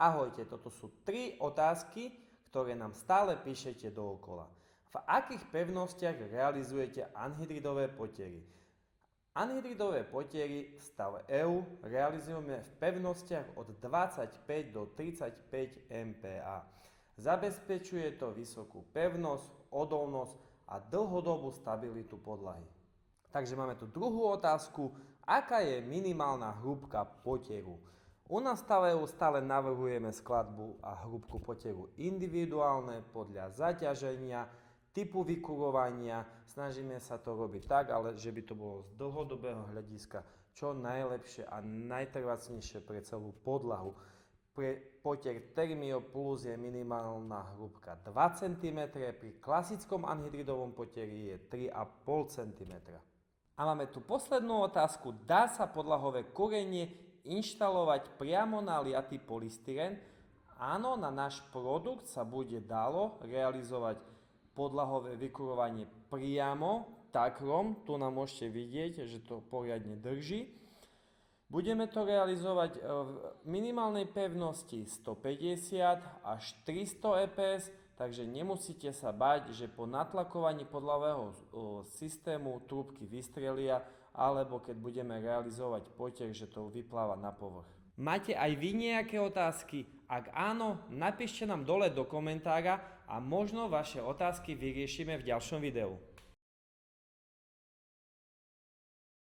Ahojte, toto sú 3 otázky, ktoré nám stále píšete dookola. V akých pevnostiach realizujete anhydridové potiery? Anhydridové potiery v stave EU realizujeme v pevnostiach od 25 do 35 MPa. Zabezpečuje to vysokú pevnosť, odolnosť a dlhodobú stabilitu podlahy. Takže máme tu druhú otázku. Aká je minimálna hrúbka potieru? U nás v EU stále navrhujeme skladbu a hrúbku potieru individuálne podľa zaťaženia, typu vykurovania. Snažíme sa to robiť tak, ale že by to bolo z dlhodobého hľadiska čo najlepšie a najtrvácnejšie pre celú podlahu. Pre potier Thermio Plus je minimálna hrúbka 2 cm, pri klasickom anhydridovom potieri je 3,5 cm. A máme tu poslednú otázku. Dá sa podlahové korenie inštalovať priamo na liatý polystyren? Áno, na náš produkt sa bude dalo realizovať podlahové vykurovanie priamo takrom. Tu nám môžete vidieť, že to poriadne drží. Budeme to realizovať v minimálnej pevnosti 150 až 300 EPS, takže nemusíte sa bať, že po natlakovaní podlahového systému trúbky vystrelia, alebo keď budeme realizovať potier, že to vypláva na povrch. Máte aj vy nejaké otázky? Ak áno, napíšte nám dole do komentára a možno vaše otázky vyriešime v ďalšom videu.